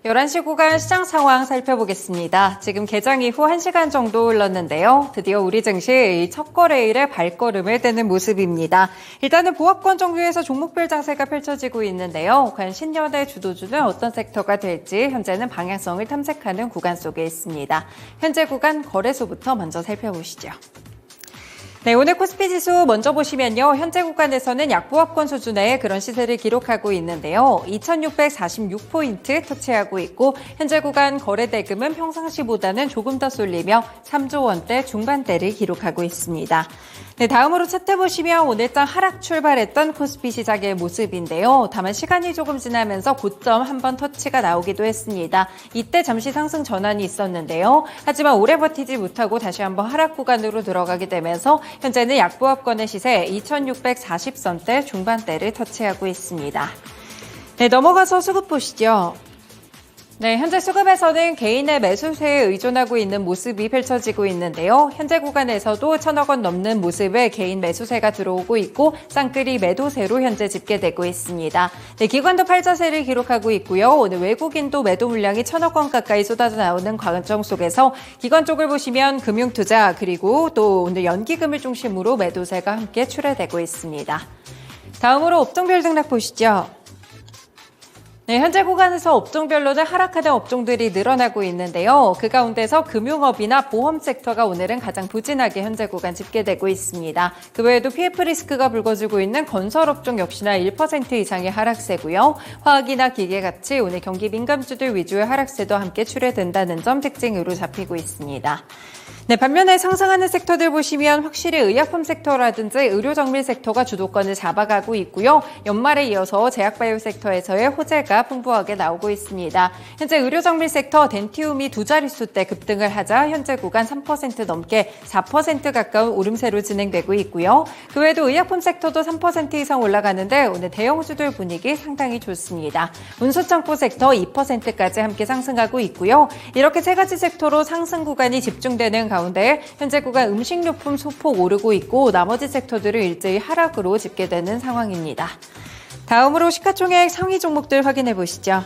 11시 구간 시장 상황 살펴보겠습니다. 지금 개장 이후 1시간 정도 흘렀는데요. 드디어 우리 증시 첫 거래일에 발걸음을 떼는 모습입니다. 일단은 보합권 정도에서 종목별 장세가 펼쳐지고 있는데요. 과연 신년의 주도주는 어떤 섹터가 될지 현재는 방향성을 탐색하는 구간 속에 있습니다. 현재 구간 거래소부터 먼저 살펴보시죠. 네, 오늘 코스피 지수 먼저 보시면요. 현재 구간에서는 약보합권 수준의 그런 시세를 기록하고 있는데요. 2646포인트 터치하고 있고 현재 구간 거래 대금은 평상시보다는 조금 더 쏠리며 3조 원대 중반대를 기록하고 있습니다. 네, 다음으로 차트 보시면 오늘장 하락 출발했던 코스피 시작의 모습인데요. 다만 시간이 조금 지나면서 고점 한번 터치가 나오기도 했습니다. 이때 잠시 상승 전환이 있었는데요. 하지만 오래 버티지 못하고 다시 한번 하락 구간으로 들어가게 되면서 현재는 약보합권의 시세 2640선대 중반대를 터치하고 있습니다. 네, 넘어가서 수급 보시죠. 네, 현재 수급에서는 개인의 매수세에 의존하고 있는 모습이 펼쳐지고 있는데요. 현재 구간에서도 1,000억 원 넘는 모습의 개인 매수세가 들어오고 있고 쌍끌이 매도세로 현재 집계되고 있습니다. 네, 기관도 팔자세를 기록하고 있고요. 오늘 외국인도 매도 물량이 1,000억 원 가까이 쏟아져 나오는 과정 속에서 기관 쪽을 보시면 금융투자 그리고 또 오늘 연기금을 중심으로 매도세가 함께 출회되고 있습니다. 다음으로 업종별 등락 보시죠. 네, 현재 구간에서 업종별로는 하락하는 업종들이 늘어나고 있는데요. 그 가운데서 금융업이나 보험 섹터가 오늘은 가장 부진하게 현재 구간 집계되고 있습니다. 그 외에도 PF 리스크가 불거지고 있는 건설업종 역시나 1% 이상의 하락세고요. 화학이나 기계같이 오늘 경기 민감주들 위주의 하락세도 함께 출회된다는 점 특징으로 잡히고 있습니다. 네, 반면에 상승하는 섹터들 보시면 확실히 의약품 섹터라든지 의료정밀 섹터가 주도권을 잡아가고 있고요. 연말에 이어서 제약바이오 섹터에서의 호재가 풍부하게 나오고 있습니다. 현재 의료정밀 섹터 덴티움이 두 자릿수대 급등을 하자 현재 구간 3% 넘게 4% 가까운 오름세로 진행되고 있고요. 그 외에도 의약품 섹터도 3% 이상 올라가는데 오늘 대형주들 분위기 상당히 좋습니다. 운수창고 섹터 2%까지 함께 상승하고 있고요. 이렇게 세 가지 섹터로 상승 구간이 집중되는 가운데 현재 구간 음식료품 소폭 오르고 있고 나머지 섹터들은 일제히 하락으로 집계되는 상황입니다. 다음으로 시가총액 상위 종목들 확인해 보시죠.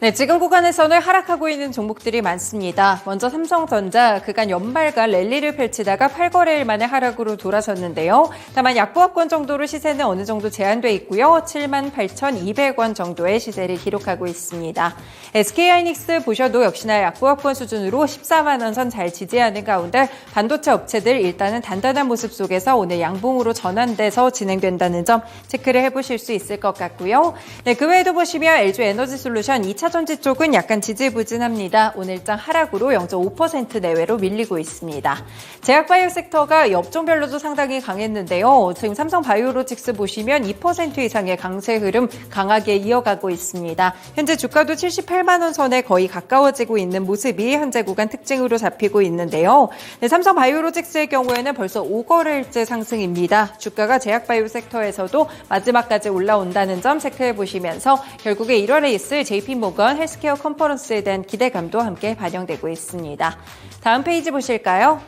네, 지금 구간에서는 하락하고 있는 종목들이 많습니다. 먼저 삼성전자, 그간 연말과 랠리를 펼치다가 8거래일 만에 하락으로 돌아섰는데요. 다만 약보합권 정도로 시세는 어느 정도 제한돼 있고요. 78,200원 정도의 시세를 기록하고 있습니다. SK하이닉스 보셔도 역시나 약보합권 수준으로 14만 원 선 잘 지지하는 가운데 반도체 업체들 일단은 단단한 모습 속에서 오늘 양봉으로 전환돼서 진행된다는 점 체크를 해보실 수 있을 것 같고요. 네, 그 외에도 보시면 LG에너지솔루션 2차 전지 쪽은 약간 지지부진합니다. 오늘장 하락으로 0.5% 내외로 밀리고 있습니다. 제약바이오 섹터가 업종별로도 상당히 강했는데요. 지금 삼성바이오로직스 보시면 2% 이상의 강세 흐름 강하게 이어가고 있습니다. 현재 주가도 78만 원 선에 거의 가까워지고 있는 모습이 현재 구간 특징으로 잡히고 있는데요. 네, 삼성바이오로직스의 경우에는 벌써 5거래일째 상승입니다. 주가가 제약바이오 섹터에서도 마지막까지 올라온다는 점 체크해 보시면서 결국에 1월에 있을 JP모건 헬스케어 컨퍼런스에 대한 기대감도 함께 반영되고 있습니다. 다음 페이지 보실까요?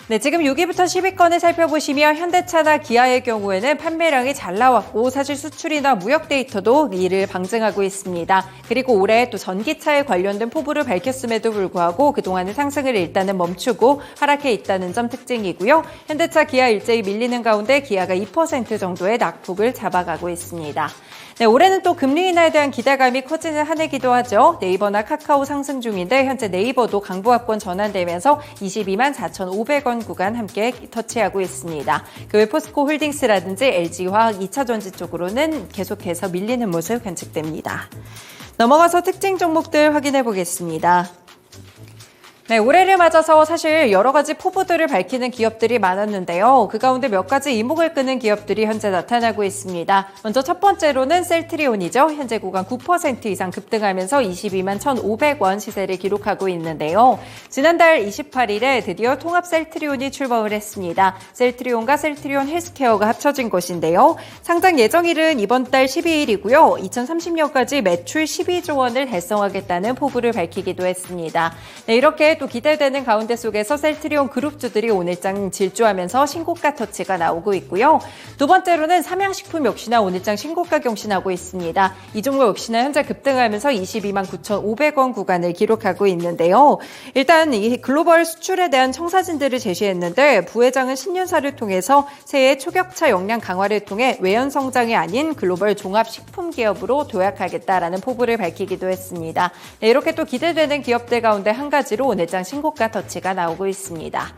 네, 지금 6위부터 10위권을 살펴보시면 현대차나 기아의 경우에는 판매량이 잘 나왔고 사실 수출이나 무역 데이터도 이를 방증하고 있습니다. 그리고 올해 또 전기차에 관련된 포부를 밝혔음에도 불구하고 그동안의 상승을 일단은 멈추고 하락해 있다는 점 특징이고요. 현대차, 기아 일제히 밀리는 가운데 기아가 2% 정도의 낙폭을 잡아가고 있습니다. 네, 올해는 또 금리 인하에 대한 기대감이 커지는 한 해기도 하죠. 네이버나 카카오 상승 중인데 현재 네이버도 강보합권 전환되면서 22만 4,500원 구간 함께 터치하고 있습니다. 그 외 포스코 홀딩스라든지 LG화학 2차전지 쪽으로는 계속해서 밀리는 모습 관측됩니다. 넘어가서 특징 종목들 확인해 보겠습니다. 네, 올해를 맞아서 사실 여러 가지 포부들을 밝히는 기업들이 많았는데요. 그 가운데 몇 가지 이목을 끄는 기업들이 현재 나타나고 있습니다. 먼저 첫 번째로는 셀트리온이죠. 현재 구간 9% 이상 급등하면서 22만 1,500원 시세를 기록하고 있는데요. 지난달 28일에 드디어 통합 셀트리온이 출범을 했습니다. 셀트리온과 셀트리온 헬스케어가 합쳐진 것인데요. 상장 예정일은 이번 달 12일이고요. 2030년까지 매출 12조 원을 달성하겠다는 포부를 밝히기도 했습니다. 네, 이렇게 이렇게 또 기대되는 가운데 속에서 셀트리온 그룹주들이 오늘장 질주하면서 신고가 터치가 나오고 있고요. 두 번째로는 삼양식품 역시나 오늘장 신고가 경신하고 있습니다. 이 종목 역시나 현재 급등하면서 22만 9,500원 구간을 기록하고 있는데요. 일단 이 글로벌 수출에 대한 청사진들을 제시했는데 부회장은 신년사를 통해서 새해 초격차 역량 강화를 통해 외연 성장이 아닌 글로벌 종합식품 기업으로 도약하겠다라는 포부를 밝히기도 했습니다. 네, 이렇게 또 기대되는 기업들 가운데 한 가지로 오늘장 신고가 터치가 나오고 있습니다.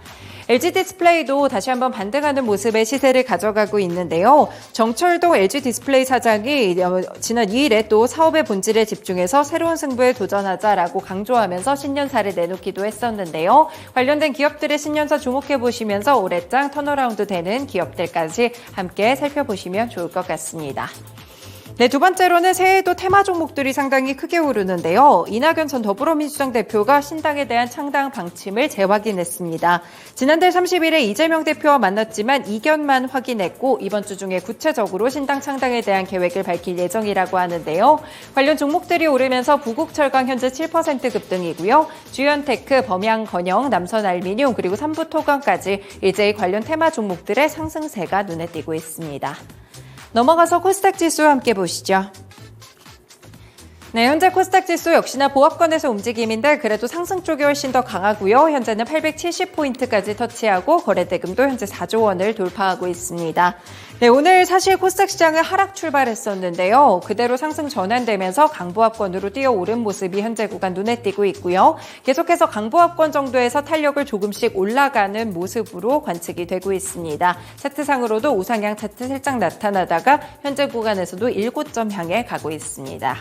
LG 디스플레이도 다시 한번 반등하는 모습의 시세를 가져가고 있는데요. 정철동 LG 디스플레이 사장이 지난 2일에 또 사업의 본질에 집중해서 새로운 승부에 도전하자라고 강조하면서 신년사를 내놓기도 했었는데요. 관련된 기업들의 신년사 주목해 보시면서 올해장 턴어라운드 되는 기업들까지 함께 살펴보시면 좋을 것 같습니다. 네, 두 번째로는 새해에도 테마 종목들이 상당히 크게 오르는데요. 이낙연 전 더불어민주당 대표가 신당에 대한 창당 방침을 재확인했습니다. 지난달 30일에 이재명 대표와 만났지만 이견만 확인했고 이번 주 중에 구체적으로 신당 창당에 대한 계획을 밝힐 예정이라고 하는데요. 관련 종목들이 오르면서 부국철강 현재 7% 급등이고요. 주연테크, 범양건영, 남선알미늄 그리고 삼부토강까지 일제히 관련 테마 종목들의 상승세가 눈에 띄고 있습니다. 넘어가서 코스닥 지수 함께 보시죠. 네, 현재 코스닥 지수 역시나 보합권에서 움직임인데 그래도 상승 쪽이 훨씬 더 강하고요. 현재는 870포인트까지 터치하고 거래대금도 현재 4조 원을 돌파하고 있습니다. 네, 오늘 사실 코스닥 시장은 하락 출발했었는데요. 그대로 상승 전환되면서 강보합권으로 뛰어오른 모습이 현재 구간 눈에 띄고 있고요. 계속해서 강보합권 정도에서 탄력을 조금씩 올라가는 모습으로 관측이 되고 있습니다. 차트상으로도 우상향 차트 살짝 나타나다가 현재 구간에서도 1고점 향해 가고 있습니다.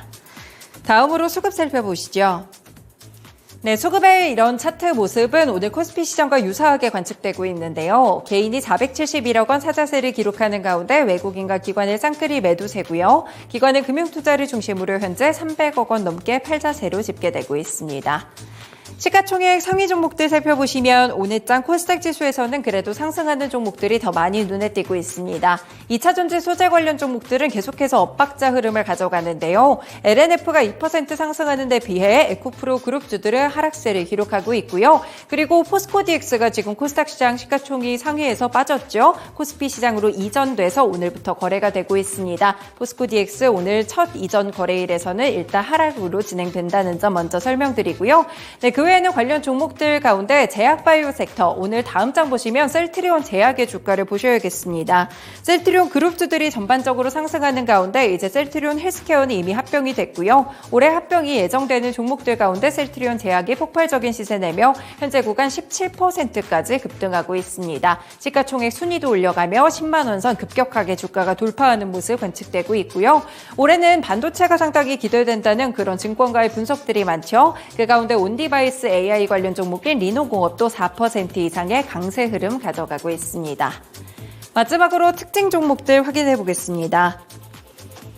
다음으로 수급 살펴보시죠. 네, 수급의 이런 차트 모습은 오늘 코스피 시장과 유사하게 관측되고 있는데요. 개인이 471억 원 사자세를 기록하는 가운데 외국인과 기관의 쌍끌이 매도세고요. 기관은 금융투자를 중심으로 현재 300억 원 넘게 팔자세로 집계되고 있습니다. 시가총액 상위 종목들 살펴보시면 오늘장 코스닥 지수에서는 그래도 상승하는 종목들이 더 많이 눈에 띄고 있습니다. 2차전지 소재 관련 종목들은 계속해서 엇박자 흐름을 가져가는데요. LNF가 2% 상승하는 데 비해 에코프로 그룹주들은 하락세를 기록하고 있고요. 그리고 포스코DX가 지금 코스닥 시장 시가총액 상위에서 빠졌죠. 코스피 시장으로 이전돼서 오늘부터 거래가 되고 있습니다. 포스코DX 오늘 첫 이전 거래일에서는 일단 하락으로 진행된다는 점 먼저 설명드리고요. 네, 그 외에는 관련 종목들 가운데 제약바이오 섹터, 오늘 다음 장 보시면 셀트리온 제약의 주가를 보셔야겠습니다. 셀트리온 그룹주들이 전반적으로 상승하는 가운데 이제 셀트리온 헬스케어는 이미 합병이 됐고요. 올해 합병이 예정되는 종목들 가운데 셀트리온 제약이 폭발적인 시세 내며 현재 구간 17%까지 급등하고 있습니다. 시가총액 순위도 올려가며 10만 원 선 급격하게 주가가 돌파하는 모습 관측되고 있고요. 올해는 반도체가 상당히 기대된다는 그런 증권가의 분석들이 많죠. 그 가운데 온디바이스 AI 관련 종목인 리노공업도 4% 이상의 강세 흐름 가져가고 있습니다. 마지막으로 특징 종목들 확인해 보겠습니다.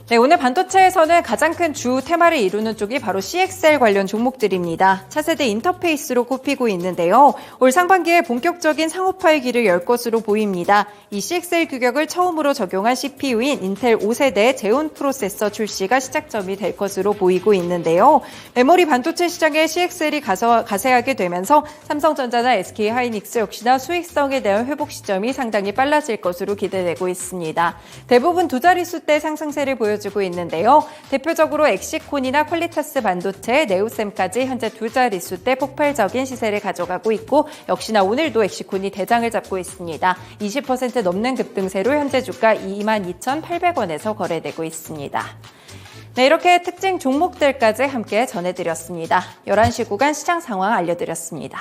네, 오늘 반도체에서는 가장 큰 주 테마를 이루는 쪽이 바로 CXL 관련 종목들입니다. 차세대 인터페이스로 꼽히고 있는데요. 올 상반기에 본격적인 상업화의 길을 열 것으로 보입니다. 이 CXL 규격을 처음으로 적용한 CPU인 인텔 5세대 제온 프로세서 출시가 시작점이 될 것으로 보이고 있는데요. 메모리 반도체 시장에 CXL이 가세하게 되면서 삼성전자나 SK하이닉스 역시나 수익성에 대한 회복 시점이 상당히 빨라질 것으로 기대되고 있습니다. 대부분 두 자릿수대 상승세를 보여주고 있는데요. 대표적으로 엑시콘이나 퀄리타스 반도체, 네오셈까지 현재 두 자릿수대 폭발적인 시세를 가져가고 있고 역시나 오늘도 엑시콘이 대장을 잡고 있습니다. 20% 넘는 급등세로 현재 주가 22,800원에서 거래되고 있습니다. 네, 이렇게 특징 종목들까지 함께 전해드렸습니다. 11시 구간 시장 상황 알려드렸습니다.